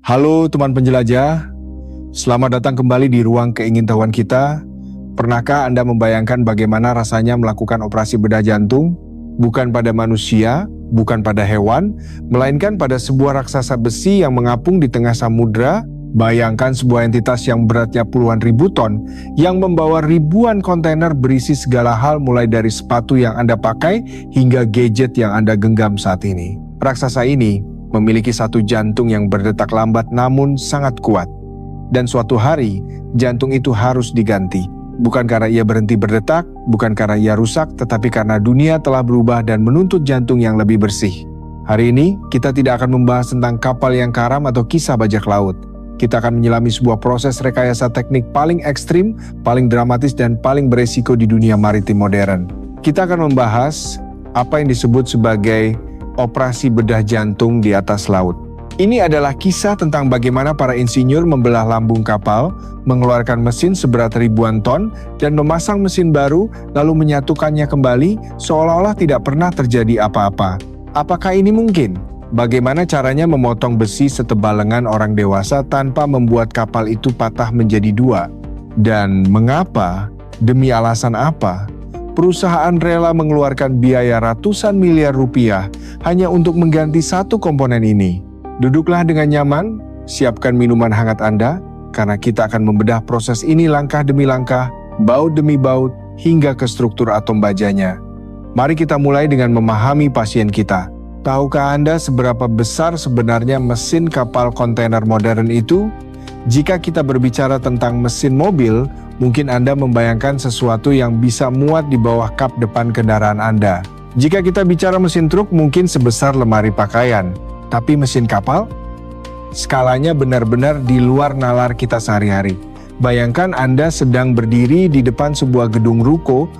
Halo teman penjelajah, selamat datang kembali di ruang keingintahuan kita. Pernahkah Anda membayangkan bagaimana rasanya melakukan operasi bedah jantung? Bukan pada manusia, bukan pada hewan, melainkan pada sebuah raksasa besi yang mengapung di tengah samudra. Bayangkan sebuah entitas yang beratnya puluhan ribu ton, yang membawa ribuan kontainer berisi segala hal mulai dari sepatu yang Anda pakai hingga gadget yang Anda genggam saat ini. Raksasa ini memiliki satu jantung yang berdetak lambat namun sangat kuat. Dan suatu hari, jantung itu harus diganti. Bukan karena ia berhenti berdetak, bukan karena ia rusak, tetapi karena dunia telah berubah dan menuntut jantung yang lebih bersih. Hari ini, kita tidak akan membahas tentang kapal yang karam atau kisah bajak laut. Kita akan menyelami sebuah proses rekayasa teknik paling ekstrim, paling dramatis, dan paling beresiko di dunia maritim modern. Kita akan membahas apa yang disebut sebagai operasi bedah jantung di atas laut. Ini adalah kisah tentang bagaimana para insinyur membelah lambung kapal, mengeluarkan mesin seberat ribuan ton, dan memasang mesin baru, lalu menyatukannya kembali seolah-olah tidak pernah terjadi apa-apa. Apakah ini mungkin? Bagaimana caranya memotong besi setebal lengan orang dewasa tanpa membuat kapal itu patah menjadi dua? Dan mengapa? Demi alasan apa? Perusahaan rela mengeluarkan biaya ratusan miliar rupiah hanya untuk mengganti satu komponen ini. Duduklah dengan nyaman, siapkan minuman hangat Anda, karena kita akan membedah proses ini langkah demi langkah, baut demi baut, hingga ke struktur atom bajanya. Mari kita mulai dengan memahami pasien kita. Tahukah Anda seberapa besar sebenarnya mesin kapal kontainer modern itu? Jika kita berbicara tentang mesin mobil, mungkin Anda membayangkan sesuatu yang bisa muat di bawah kap depan kendaraan Anda. Jika kita bicara mesin truk, mungkin sebesar lemari pakaian. Tapi mesin kapal? Skalanya benar-benar di luar nalar kita sehari-hari. Bayangkan Anda sedang berdiri di depan sebuah gedung ruko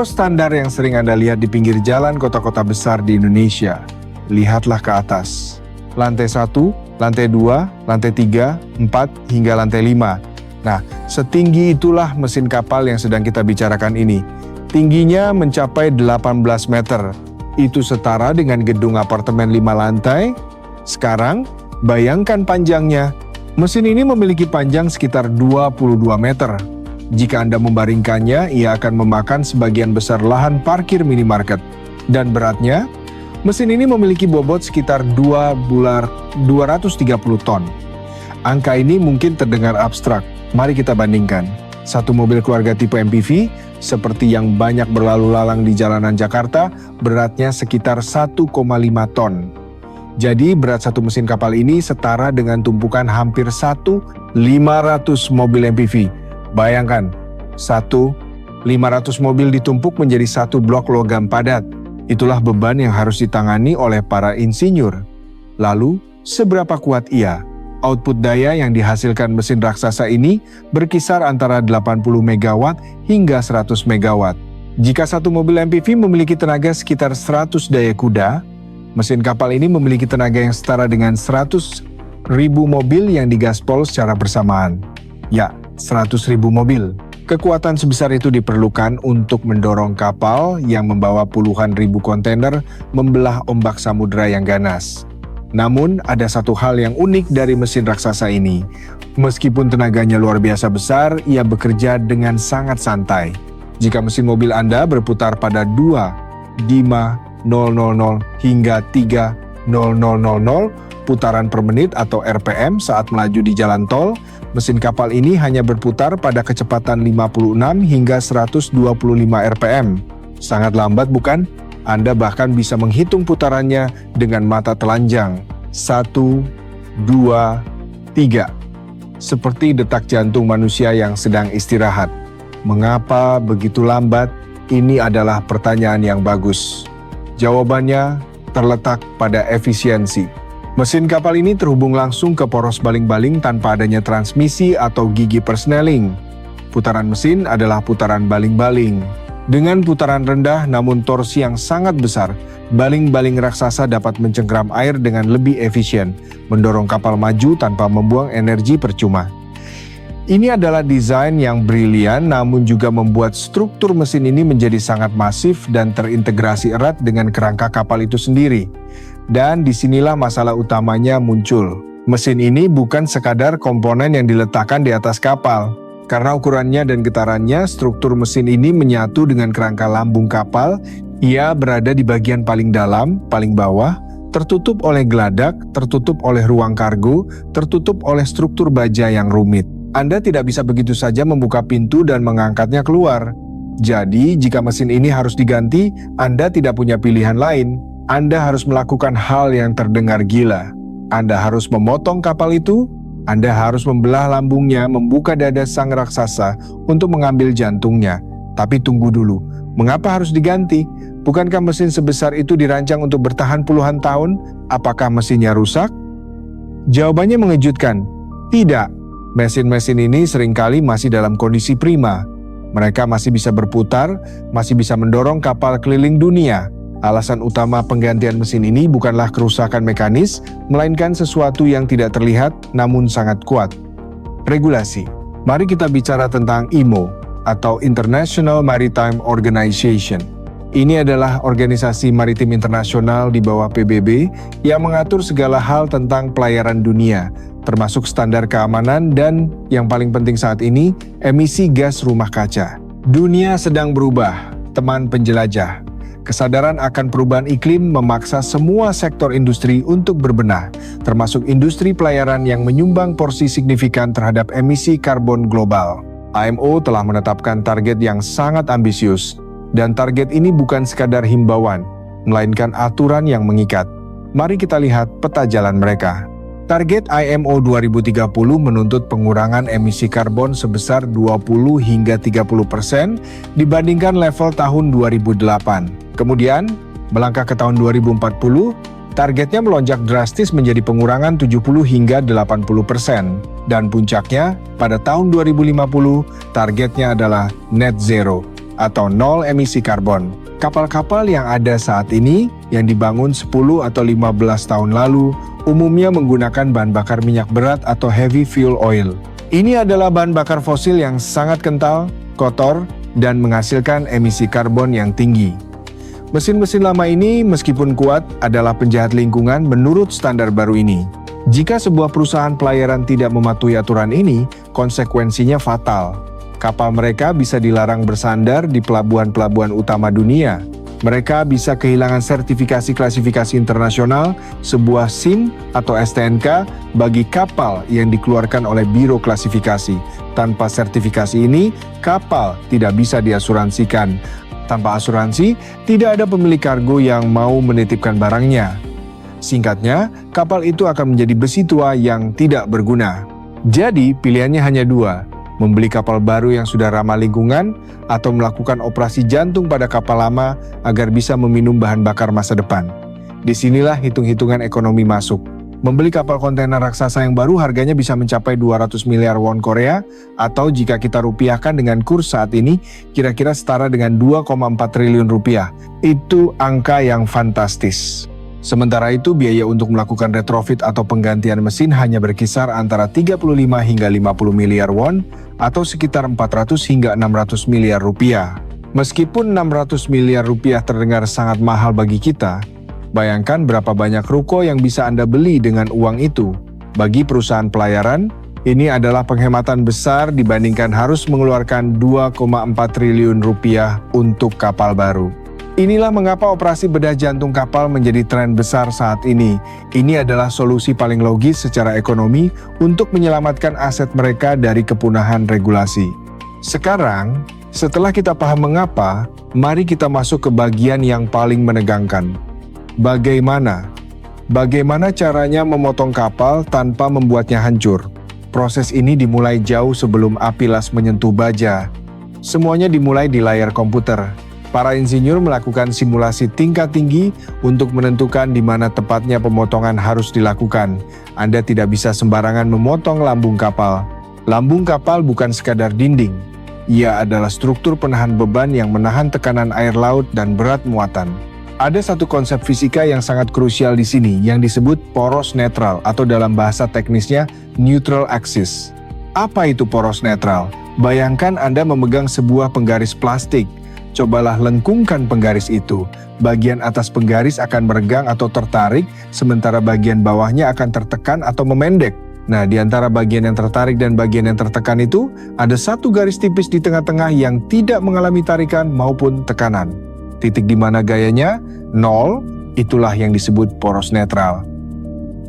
standar yang sering Anda lihat di pinggir jalan kota-kota besar di Indonesia. Lihatlah ke atas. Lantai 1, lantai 2, lantai 3, 4, hingga lantai 5. Nah, setinggi itulah mesin kapal yang sedang kita bicarakan ini. Tingginya mencapai 18 meter. Itu setara dengan gedung apartemen 5 lantai. Sekarang, bayangkan panjangnya. Mesin ini memiliki panjang sekitar 22 meter. Jika Anda membaringkannya, ia akan memakan sebagian besar lahan parkir minimarket. Dan beratnya, mesin ini memiliki bobot sekitar 230 ton. Angka ini mungkin terdengar abstrak. Mari kita bandingkan. Satu mobil keluarga tipe MPV, seperti yang banyak berlalu lalang di jalanan Jakarta, beratnya sekitar 1,5 ton. Jadi berat satu mesin kapal ini setara dengan tumpukan hampir 500 mobil MPV. Bayangkan, 500 mobil ditumpuk menjadi satu blok logam padat. Itulah beban yang harus ditangani oleh para insinyur. Lalu, seberapa kuat ia? Output daya yang dihasilkan mesin raksasa ini berkisar antara 80 MW hingga 100 MW. Jika satu mobil MPV memiliki tenaga sekitar 100 daya kuda, mesin kapal ini memiliki tenaga yang setara dengan 100.000 mobil yang digaspol secara bersamaan. Ya, 100.000 mobil. Kekuatan sebesar itu diperlukan untuk mendorong kapal yang membawa puluhan ribu kontainer membelah ombak samudera yang ganas. Namun, ada satu hal yang unik dari mesin raksasa ini. Meskipun tenaganya luar biasa besar, ia bekerja dengan sangat santai. Jika mesin mobil Anda berputar pada 2.5.000 hingga 3.000 putaran per menit atau RPM saat melaju di jalan tol, mesin kapal ini hanya berputar pada kecepatan 56 hingga 125 RPM. Sangat lambat bukan? Anda bahkan bisa menghitung putarannya dengan mata telanjang. 1, 2, 3. Seperti detak jantung manusia yang sedang istirahat. Mengapa begitu lambat? Ini adalah pertanyaan yang bagus. Jawabannya terletak pada efisiensi. Mesin kapal ini terhubung langsung ke poros baling-baling tanpa adanya transmisi atau gigi persneling. Putaran mesin adalah putaran baling-baling. Dengan putaran rendah namun torsi yang sangat besar, baling-baling raksasa dapat mencengkeram air dengan lebih efisien, mendorong kapal maju tanpa membuang energi percuma. Ini adalah desain yang brilian namun juga membuat struktur mesin ini menjadi sangat masif dan terintegrasi erat dengan kerangka kapal itu sendiri. Dan disinilah masalah utamanya muncul. Mesin ini bukan sekadar komponen yang diletakkan di atas kapal. Karena ukurannya dan getarannya, struktur mesin ini menyatu dengan kerangka lambung kapal. Ia berada di bagian paling dalam, paling bawah, tertutup oleh geladak, tertutup oleh ruang kargo, tertutup oleh struktur baja yang rumit. Anda tidak bisa begitu saja membuka pintu dan mengangkatnya keluar. Jadi, jika mesin ini harus diganti, Anda tidak punya pilihan lain. Anda harus melakukan hal yang terdengar gila. Anda harus memotong kapal itu, Anda harus membelah lambungnya, membuka dada sang raksasa untuk mengambil jantungnya. Tapi tunggu dulu, mengapa harus diganti? Bukankah mesin sebesar itu dirancang untuk bertahan puluhan tahun? Apakah mesinnya rusak? Jawabannya mengejutkan. Tidak, mesin-mesin ini seringkali masih dalam kondisi prima. Mereka masih bisa berputar, masih bisa mendorong kapal keliling dunia. Alasan utama penggantian mesin ini bukanlah kerusakan mekanis, melainkan sesuatu yang tidak terlihat namun sangat kuat. Regulasi. Mari kita bicara tentang IMO atau International Maritime Organization. Ini adalah organisasi maritim internasional di bawah PBB yang mengatur segala hal tentang pelayaran dunia, termasuk standar keamanan dan yang paling penting saat ini, emisi gas rumah kaca. Dunia sedang berubah, teman penjelajah. Kesadaran akan perubahan iklim memaksa semua sektor industri untuk berbenah, termasuk industri pelayaran yang menyumbang porsi signifikan terhadap emisi karbon global. IMO telah menetapkan target yang sangat ambisius, dan target ini bukan sekadar himbauan, melainkan aturan yang mengikat. Mari kita lihat peta jalan mereka. Target IMO 2030 menuntut pengurangan emisi karbon sebesar 20 hingga 30% dibandingkan level tahun 2008. Kemudian, melangkah ke tahun 2040, targetnya melonjak drastis menjadi pengurangan 70 hingga 80%. Dan puncaknya, pada tahun 2050, targetnya adalah net zero atau nol emisi karbon. Kapal-kapal yang ada saat ini, yang dibangun 10 atau 15 tahun lalu, umumnya menggunakan bahan bakar minyak berat atau heavy fuel oil. Ini adalah bahan bakar fosil yang sangat kental, kotor, dan menghasilkan emisi karbon yang tinggi. Mesin-mesin lama ini meskipun kuat adalah penjahat lingkungan menurut standar baru ini. Jika sebuah perusahaan pelayaran tidak mematuhi aturan ini, konsekuensinya fatal. Kapal mereka bisa dilarang bersandar di pelabuhan-pelabuhan utama dunia. Mereka bisa kehilangan sertifikasi klasifikasi internasional, sebuah SIM atau STNK bagi kapal yang dikeluarkan oleh Biro Klasifikasi. Tanpa sertifikasi ini, kapal tidak bisa diasuransikan. Tanpa asuransi, tidak ada pemilik kargo yang mau menitipkan barangnya. Singkatnya, kapal itu akan menjadi besi tua yang tidak berguna. Jadi, pilihannya hanya dua, membeli kapal baru yang sudah ramah lingkungan atau melakukan operasi jantung pada kapal lama agar bisa meminum bahan bakar masa depan. Disinilah hitung-hitungan ekonomi masuk. Membeli kapal kontainer raksasa yang baru harganya bisa mencapai 200 miliar won Korea atau jika kita rupiahkan dengan kurs saat ini kira-kira setara dengan 2,4 triliun rupiah. Itu angka yang fantastis. Sementara itu biaya untuk melakukan retrofit atau penggantian mesin hanya berkisar antara 35 hingga 50 miliar won atau sekitar 400 hingga 600 miliar rupiah. Meskipun 600 miliar rupiah terdengar sangat mahal bagi kita, bayangkan berapa banyak ruko yang bisa Anda beli dengan uang itu. Bagi perusahaan pelayaran, ini adalah penghematan besar dibandingkan harus mengeluarkan 2,4 triliun rupiah untuk kapal baru. Inilah mengapa operasi bedah jantung kapal menjadi tren besar saat ini. Ini adalah solusi paling logis secara ekonomi untuk menyelamatkan aset mereka dari kepunahan regulasi. Sekarang, setelah kita paham mengapa, mari kita masuk ke bagian yang paling menegangkan. Bagaimana caranya memotong kapal tanpa membuatnya hancur? Proses ini dimulai jauh sebelum api las menyentuh baja. Semuanya dimulai di layar komputer. Para insinyur melakukan simulasi tingkat tinggi untuk menentukan di mana tepatnya pemotongan harus dilakukan. Anda tidak bisa sembarangan memotong lambung kapal. Lambung kapal bukan sekadar dinding. Ia adalah struktur penahan beban yang menahan tekanan air laut dan berat muatan. Ada satu konsep fisika yang sangat krusial di sini yang disebut poros netral atau dalam bahasa teknisnya neutral axis. Apa itu poros netral? Bayangkan Anda memegang sebuah penggaris plastik. Cobalah lengkungkan penggaris itu. Bagian atas penggaris akan meregang atau tertarik, sementara bagian bawahnya akan tertekan atau memendek. Nah, di antara bagian yang tertarik dan bagian yang tertekan itu, ada satu garis tipis di tengah-tengah yang tidak mengalami tarikan maupun tekanan. Titik di mana gayanya 0, itulah yang disebut poros netral.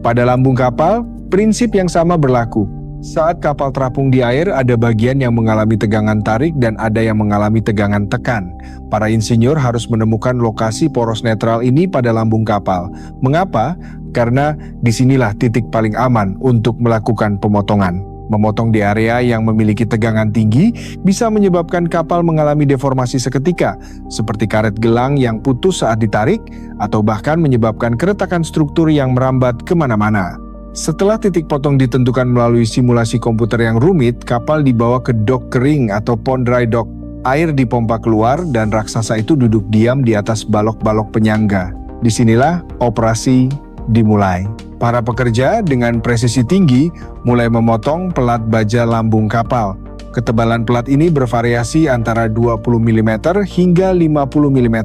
Pada lambung kapal, prinsip yang sama berlaku. Saat kapal terapung di air, ada bagian yang mengalami tegangan tarik dan ada yang mengalami tegangan tekan. Para insinyur harus menemukan lokasi poros netral ini pada lambung kapal. Mengapa? Karena disinilah titik paling aman untuk melakukan pemotongan. Memotong di area yang memiliki tegangan tinggi bisa menyebabkan kapal mengalami deformasi seketika, seperti karet gelang yang putus saat ditarik, atau bahkan menyebabkan keretakan struktur yang merambat kemana-mana. Setelah titik potong ditentukan melalui simulasi komputer yang rumit, kapal dibawa ke dok kering atau pond dry dock. Air dipompa keluar dan raksasa itu duduk diam di atas balok-balok penyangga. Disinilah operasi dimulai. Para pekerja dengan presisi tinggi mulai memotong pelat baja lambung kapal. Ketebalan pelat ini bervariasi antara 20 mm hingga 50 mm,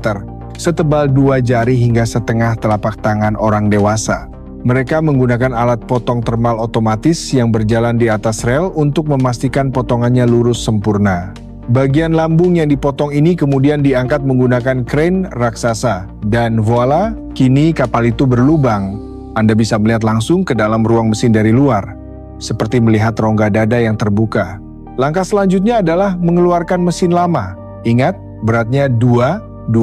setebal 2 jari hingga setengah telapak tangan orang dewasa. Mereka menggunakan alat potong termal otomatis yang berjalan di atas rel untuk memastikan potongannya lurus sempurna. Bagian lambung yang dipotong ini kemudian diangkat menggunakan kren raksasa. Dan voila, kini kapal itu berlubang. Anda bisa melihat langsung ke dalam ruang mesin dari luar, seperti melihat rongga dada yang terbuka. Langkah selanjutnya adalah mengeluarkan mesin lama. Ingat, beratnya 230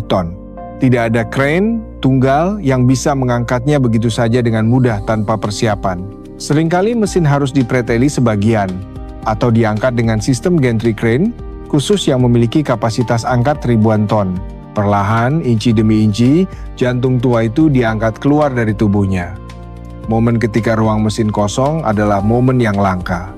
ton. Tidak ada kren tunggal yang bisa mengangkatnya begitu saja dengan mudah tanpa persiapan. Seringkali mesin harus dipreteli sebagian atau diangkat dengan sistem gantry crane khusus yang memiliki kapasitas angkat ribuan ton. Perlahan, inci demi inci, jantung tua itu diangkat keluar dari tubuhnya. Momen ketika ruang mesin kosong adalah momen yang langka.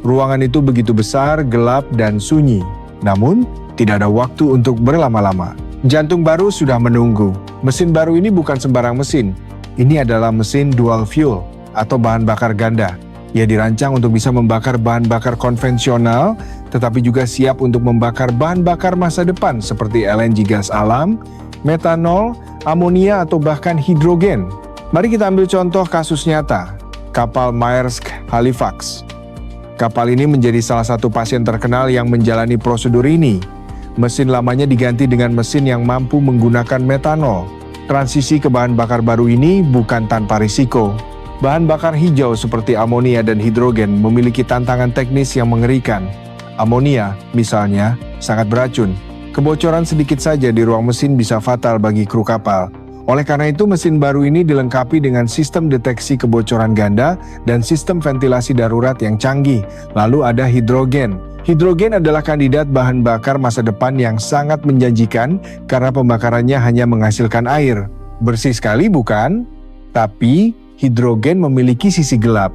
Ruangan itu begitu besar, gelap, dan sunyi. Namun, tidak ada waktu untuk berlama-lama. Jantung baru sudah menunggu. Mesin baru ini bukan sembarang mesin. Ini adalah mesin dual fuel atau bahan bakar ganda. Ia dirancang untuk bisa membakar bahan bakar konvensional, tetapi juga siap untuk membakar bahan bakar masa depan seperti LNG gas alam, metanol, amonia, atau bahkan hidrogen. Mari kita ambil contoh kasus nyata, kapal Maersk Halifax. Kapal ini menjadi salah satu pasien terkenal yang menjalani prosedur ini. Mesin lamanya diganti dengan mesin yang mampu menggunakan metanol. Transisi ke bahan bakar baru ini bukan tanpa risiko. Bahan bakar hijau seperti amonia dan hidrogen memiliki tantangan teknis yang mengerikan. Amonia, misalnya, sangat beracun. Kebocoran sedikit saja di ruang mesin bisa fatal bagi kru kapal. Oleh karena itu, mesin baru ini dilengkapi dengan sistem deteksi kebocoran ganda dan sistem ventilasi darurat yang canggih. Lalu ada hidrogen. Hidrogen adalah kandidat bahan bakar masa depan yang sangat menjanjikan karena pembakarannya hanya menghasilkan air. Bersih sekali bukan? Tapi hidrogen memiliki sisi gelap.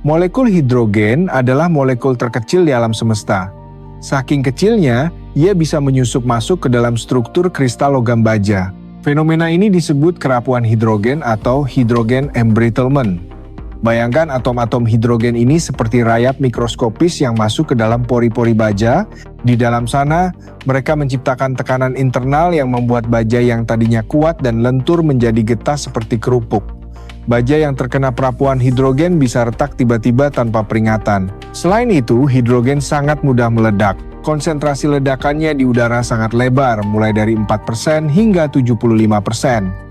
Molekul hidrogen adalah molekul terkecil di alam semesta. Saking kecilnya, ia bisa menyusup masuk ke dalam struktur kristal logam baja. Fenomena ini disebut kerapuan hidrogen atau hydrogen embrittlement. Bayangkan atom-atom hidrogen ini seperti rayap mikroskopis yang masuk ke dalam pori-pori baja. Di dalam sana, mereka menciptakan tekanan internal yang membuat baja yang tadinya kuat dan lentur menjadi getah seperti kerupuk. Baja yang terkena perapuan hidrogen bisa retak tiba-tiba tanpa peringatan. Selain itu, hidrogen sangat mudah meledak. Konsentrasi ledakannya di udara sangat lebar, mulai dari 4% hingga 75%.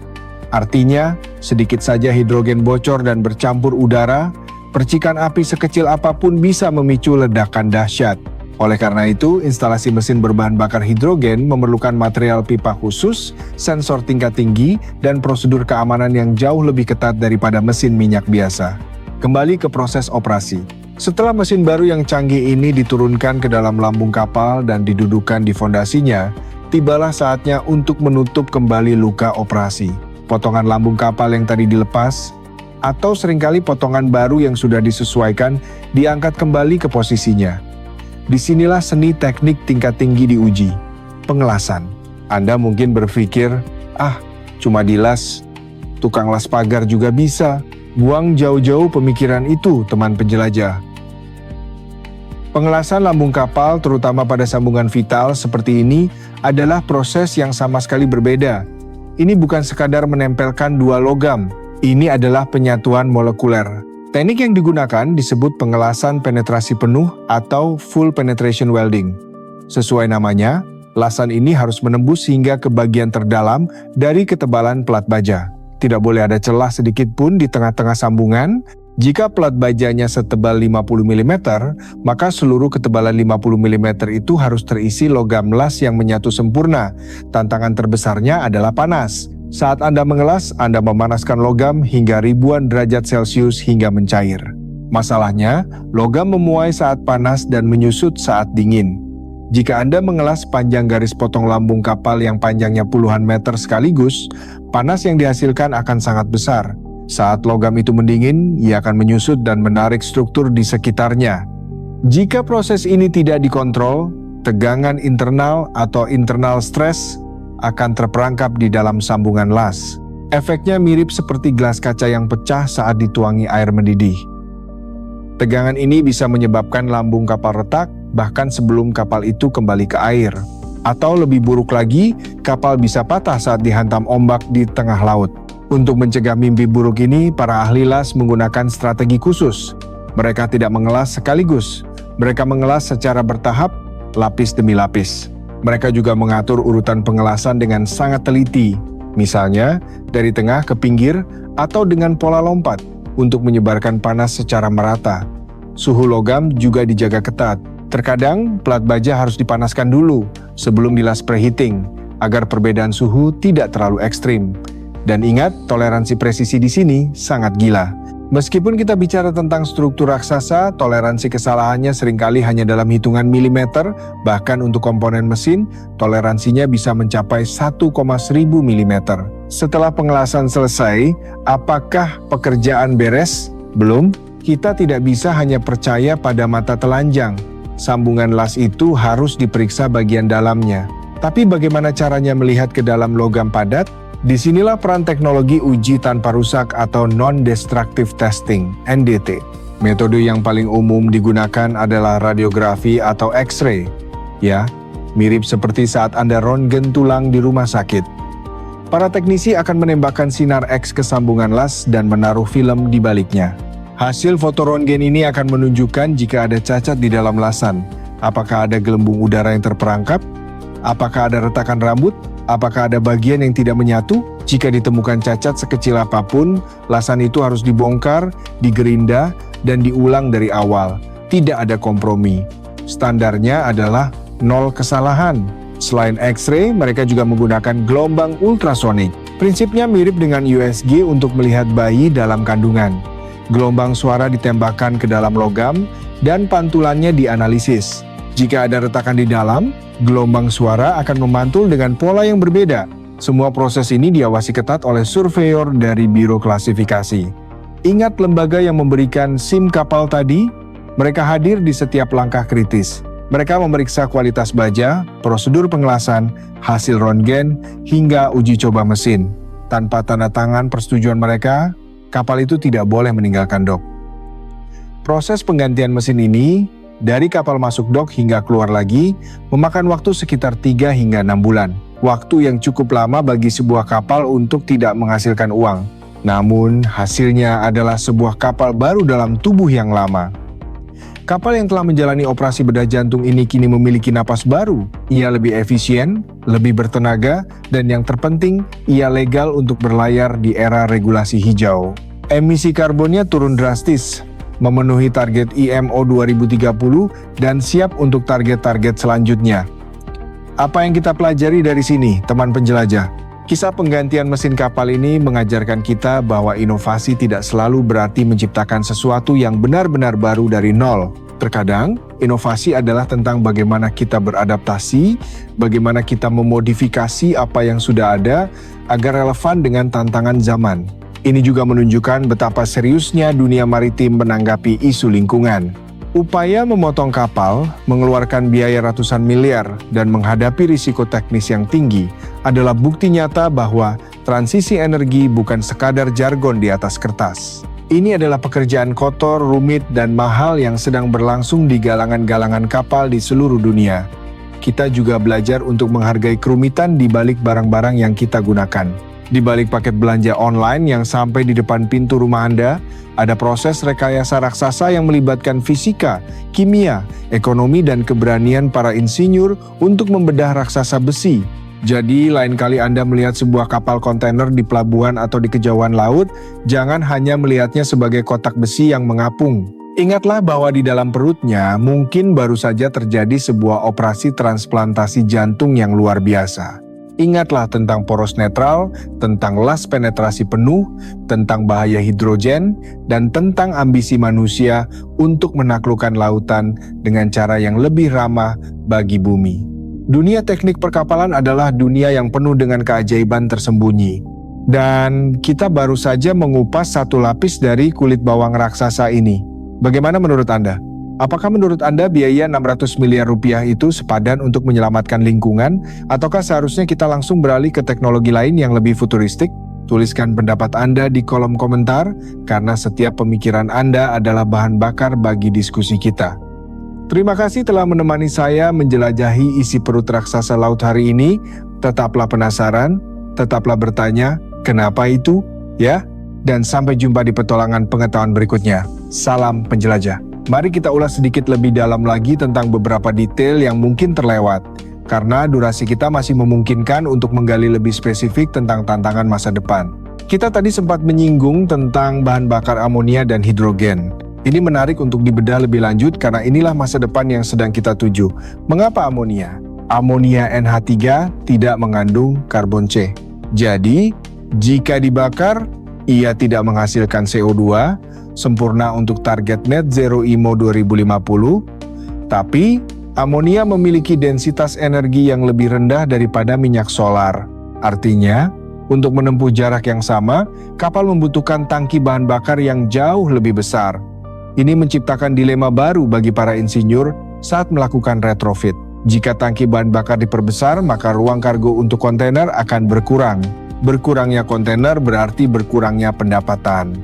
Artinya, sedikit saja hidrogen bocor dan bercampur udara, percikan api sekecil apapun bisa memicu ledakan dahsyat. Oleh karena itu, instalasi mesin berbahan bakar hidrogen memerlukan material pipa khusus, sensor tingkat tinggi, dan prosedur keamanan yang jauh lebih ketat daripada mesin minyak biasa. Kembali ke proses operasi. Setelah mesin baru yang canggih ini diturunkan ke dalam lambung kapal dan didudukan di fondasinya, tibalah saatnya untuk menutup kembali luka operasi. Potongan lambung kapal yang tadi dilepas, atau seringkali potongan baru yang sudah disesuaikan, diangkat kembali ke posisinya. Disinilah seni teknik tingkat tinggi diuji, pengelasan. Anda mungkin berpikir, cuma dilas, tukang las pagar juga bisa. Buang jauh-jauh pemikiran itu, teman penjelajah. Pengelasan lambung kapal, terutama pada sambungan vital seperti ini, adalah proses yang sama sekali berbeda. Ini bukan sekadar menempelkan dua logam, ini adalah penyatuan molekuler. Teknik yang digunakan disebut pengelasan penetrasi penuh atau full penetration welding. Sesuai namanya, lasan ini harus menembus hingga ke bagian terdalam dari ketebalan pelat baja. Tidak boleh ada celah sedikit pun di tengah-tengah sambungan. Jika pelat bajanya setebal 50 mm, maka seluruh ketebalan 50 mm itu harus terisi logam las yang menyatu sempurna. Tantangan terbesarnya adalah panas. Saat Anda mengelas, Anda memanaskan logam hingga ribuan derajat Celcius hingga mencair. Masalahnya, logam memuai saat panas dan menyusut saat dingin. Jika Anda mengelas panjang garis potong lambung kapal yang panjangnya puluhan meter sekaligus, panas yang dihasilkan akan sangat besar. Saat logam itu mendingin, ia akan menyusut dan menarik struktur di sekitarnya. Jika proses ini tidak dikontrol, tegangan internal atau internal stress akan terperangkap di dalam sambungan las. Efeknya mirip seperti gelas kaca yang pecah saat dituangi air mendidih. Tegangan ini bisa menyebabkan lambung kapal retak, bahkan sebelum kapal itu kembali ke air. Atau lebih buruk lagi, kapal bisa patah saat dihantam ombak di tengah laut. Untuk mencegah mimpi buruk ini, para ahli las menggunakan strategi khusus. Mereka tidak mengelas sekaligus. Mereka mengelas secara bertahap, lapis demi lapis. Mereka juga mengatur urutan pengelasan dengan sangat teliti. Misalnya, dari tengah ke pinggir atau dengan pola lompat untuk menyebarkan panas secara merata. Suhu logam juga dijaga ketat. Terkadang, pelat baja harus dipanaskan dulu sebelum dilas preheating, agar perbedaan suhu tidak terlalu ekstrim. Dan ingat, toleransi presisi di sini sangat gila. Meskipun kita bicara tentang struktur raksasa, toleransi kesalahannya seringkali hanya dalam hitungan milimeter, bahkan untuk komponen mesin, toleransinya bisa mencapai 1,1000 mm. Setelah pengelasan selesai, apakah pekerjaan beres? Belum. Kita tidak bisa hanya percaya pada mata telanjang. Sambungan las itu harus diperiksa bagian dalamnya. Tapi bagaimana caranya melihat ke dalam logam padat? Disinilah peran teknologi uji tanpa rusak atau non-destructive testing, NDT. Metode yang paling umum digunakan adalah radiografi atau X-ray. Ya, mirip seperti saat Anda röntgen tulang di rumah sakit. Para teknisi akan menembakkan sinar X ke sambungan las dan menaruh film di baliknya. Hasil foto röntgen ini akan menunjukkan jika ada cacat di dalam lasan. Apakah ada gelembung udara yang terperangkap? Apakah ada retakan rambut? Apakah ada bagian yang tidak menyatu? Jika ditemukan cacat sekecil apapun, lasan itu harus dibongkar, digerinda, dan diulang dari awal. Tidak ada kompromi. Standarnya adalah 0 kesalahan. Selain X-ray, mereka juga menggunakan gelombang ultrasonik. Prinsipnya mirip dengan USG untuk melihat bayi dalam kandungan. Gelombang suara ditembakkan ke dalam logam, dan pantulannya dianalisis. Jika ada retakan di dalam, gelombang suara akan memantul dengan pola yang berbeda. Semua proses ini diawasi ketat oleh surveyor dari Biro Klasifikasi. Ingat lembaga yang memberikan SIM kapal tadi? Mereka hadir di setiap langkah kritis. Mereka memeriksa kualitas baja, prosedur pengelasan, hasil röntgen, hingga uji coba mesin. Tanpa tanda tangan persetujuan mereka, kapal itu tidak boleh meninggalkan dok. Proses penggantian mesin ini dari kapal masuk dok hingga keluar lagi, memakan waktu sekitar 3 hingga 6 bulan. Waktu yang cukup lama bagi sebuah kapal untuk tidak menghasilkan uang. Namun, hasilnya adalah sebuah kapal baru dalam tubuh yang lama. Kapal yang telah menjalani operasi bedah jantung ini kini memiliki napas baru. Ia lebih efisien, lebih bertenaga, dan yang terpenting, ia legal untuk berlayar di era regulasi hijau. Emisi karbonnya turun drastis, memenuhi target IMO 2030 dan siap untuk target-target selanjutnya. Apa yang kita pelajari dari sini, teman penjelajah? Kisah penggantian mesin kapal ini mengajarkan kita bahwa inovasi tidak selalu berarti menciptakan sesuatu yang benar-benar baru dari nol. Terkadang, inovasi adalah tentang bagaimana kita beradaptasi, bagaimana kita memodifikasi apa yang sudah ada agar relevan dengan tantangan zaman. Ini juga menunjukkan betapa seriusnya dunia maritim menanggapi isu lingkungan. Upaya memotong kapal, mengeluarkan biaya ratusan miliar, dan menghadapi risiko teknis yang tinggi adalah bukti nyata bahwa transisi energi bukan sekadar jargon di atas kertas. Ini adalah pekerjaan kotor, rumit, dan mahal yang sedang berlangsung di galangan-galangan kapal di seluruh dunia. Kita juga belajar untuk menghargai kerumitan di balik barang-barang yang kita gunakan. Di balik paket belanja online yang sampai di depan pintu rumah Anda, ada proses rekayasa raksasa yang melibatkan fisika, kimia, ekonomi, dan keberanian para insinyur untuk membedah raksasa besi. Jadi, lain kali Anda melihat sebuah kapal kontainer di pelabuhan atau di kejauhan laut, jangan hanya melihatnya sebagai kotak besi yang mengapung. Ingatlah bahwa di dalam perutnya mungkin baru saja terjadi sebuah operasi transplantasi jantung yang luar biasa. Ingatlah tentang poros netral, tentang las penetrasi penuh, tentang bahaya hidrogen, dan tentang ambisi manusia untuk menaklukkan lautan dengan cara yang lebih ramah bagi bumi. Dunia teknik perkapalan adalah dunia yang penuh dengan keajaiban tersembunyi. Dan kita baru saja mengupas satu lapis dari kulit bawang raksasa ini. Bagaimana menurut Anda? Apakah menurut Anda biaya 600 miliar rupiah itu sepadan untuk menyelamatkan lingkungan? Ataukah seharusnya kita langsung beralih ke teknologi lain yang lebih futuristik? Tuliskan pendapat Anda di kolom komentar, karena setiap pemikiran Anda adalah bahan bakar bagi diskusi kita. Terima kasih telah menemani saya menjelajahi isi perut raksasa laut hari ini. Tetaplah penasaran, tetaplah bertanya, kenapa itu? Ya, dan sampai jumpa di petualangan pengetahuan berikutnya. Salam penjelajah. Mari kita ulas sedikit lebih dalam lagi tentang beberapa detail yang mungkin terlewat. Karena durasi kita masih memungkinkan untuk menggali lebih spesifik tentang tantangan masa depan. Kita tadi sempat menyinggung tentang bahan bakar amonia dan hidrogen. Ini menarik untuk dibedah lebih lanjut karena inilah masa depan yang sedang kita tuju. Mengapa amonia? Amonia NH3 tidak mengandung karbon C. Jadi, jika dibakar, ia tidak menghasilkan CO2, sempurna untuk target net zero IMO 2050. Tapi, amonia memiliki densitas energi yang lebih rendah daripada minyak solar. Artinya, untuk menempuh jarak yang sama, kapal membutuhkan tangki bahan bakar yang jauh lebih besar. Ini menciptakan dilema baru bagi para insinyur saat melakukan retrofit. Jika tangki bahan bakar diperbesar, maka ruang kargo untuk kontainer akan berkurang. Berkurangnya kontainer berarti berkurangnya pendapatan.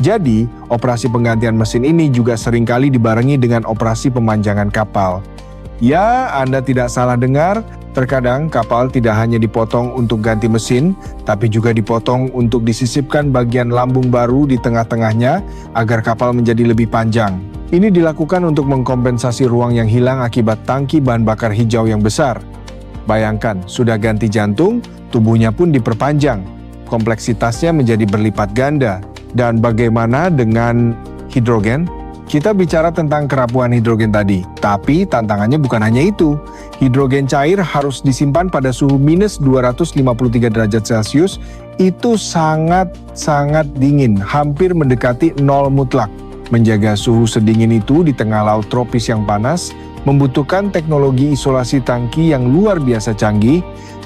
Jadi, operasi penggantian mesin ini juga seringkali dibarengi dengan operasi pemanjangan kapal. Ya, Anda tidak salah dengar, terkadang kapal tidak hanya dipotong untuk ganti mesin, tapi juga dipotong untuk disisipkan bagian lambung baru di tengah-tengahnya agar kapal menjadi lebih panjang. Ini dilakukan untuk mengkompensasi ruang yang hilang akibat tangki bahan bakar hijau yang besar. Bayangkan, sudah ganti jantung, tubuhnya pun diperpanjang. Kompleksitasnya menjadi berlipat ganda. Dan bagaimana dengan hidrogen? Kita bicara tentang kerapuhan hidrogen tadi, tapi tantangannya bukan hanya itu. Hidrogen cair harus disimpan pada suhu minus 253 derajat Celcius, itu sangat dingin, hampir mendekati nol mutlak. Menjaga suhu sedingin itu di tengah laut tropis yang panas, membutuhkan teknologi isolasi tangki yang luar biasa canggih,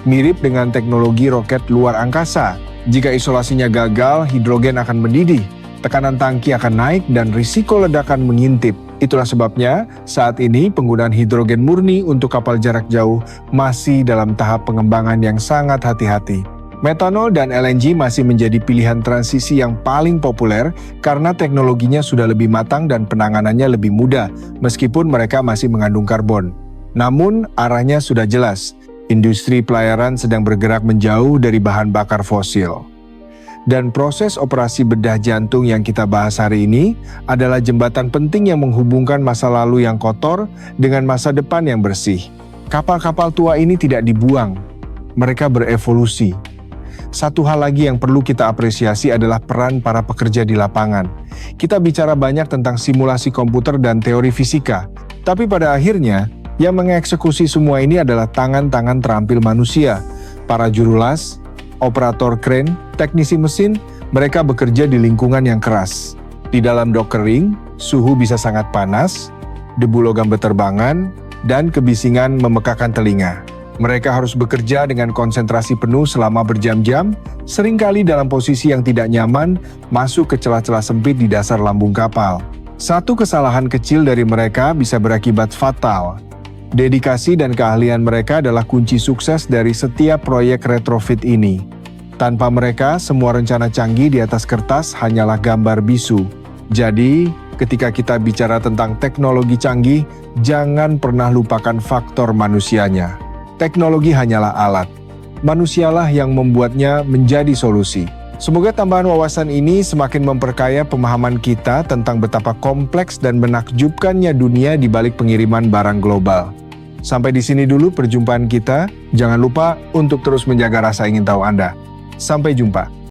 mirip dengan teknologi roket luar angkasa. Jika isolasinya gagal, hidrogen akan mendidih. Tekanan tangki akan naik dan risiko ledakan mengintip. Itulah sebabnya saat ini penggunaan hidrogen murni untuk kapal jarak jauh masih dalam tahap pengembangan yang sangat hati-hati. Metanol dan LNG masih menjadi pilihan transisi yang paling populer karena teknologinya sudah lebih matang dan penanganannya lebih mudah meskipun mereka masih mengandung karbon. Namun arahnya sudah jelas, industri pelayaran sedang bergerak menjauh dari bahan bakar fosil. Dan proses operasi bedah jantung yang kita bahas hari ini adalah jembatan penting yang menghubungkan masa lalu yang kotor dengan masa depan yang bersih. Kapal-kapal tua ini tidak dibuang, mereka berevolusi. Satu hal lagi yang perlu kita apresiasi adalah peran para pekerja di lapangan. Kita bicara banyak tentang simulasi komputer dan teori fisika, tapi pada akhirnya yang mengeksekusi semua ini adalah tangan-tangan terampil manusia, para juru las, operator kren, teknisi mesin, mereka bekerja di lingkungan yang keras. Di dalam dok kering, suhu bisa sangat panas, debu logam beterbangan, dan kebisingan memekakan telinga. Mereka harus bekerja dengan konsentrasi penuh selama berjam-jam, seringkali dalam posisi yang tidak nyaman, masuk ke celah-celah sempit di dasar lambung kapal. Satu kesalahan kecil dari mereka bisa berakibat fatal. Dedikasi dan keahlian mereka adalah kunci sukses dari setiap proyek retrofit ini. Tanpa mereka, semua rencana canggih di atas kertas hanyalah gambar bisu. Jadi, ketika kita bicara tentang teknologi canggih, jangan pernah lupakan faktor manusianya. Teknologi hanyalah alat. Manusialah yang membuatnya menjadi solusi. Semoga tambahan wawasan ini semakin memperkaya pemahaman kita tentang betapa kompleks dan menakjubkannya dunia di balik pengiriman barang global. Sampai di sini dulu perjumpaan kita. Jangan lupa untuk terus menjaga rasa ingin tahu Anda. Sampai jumpa.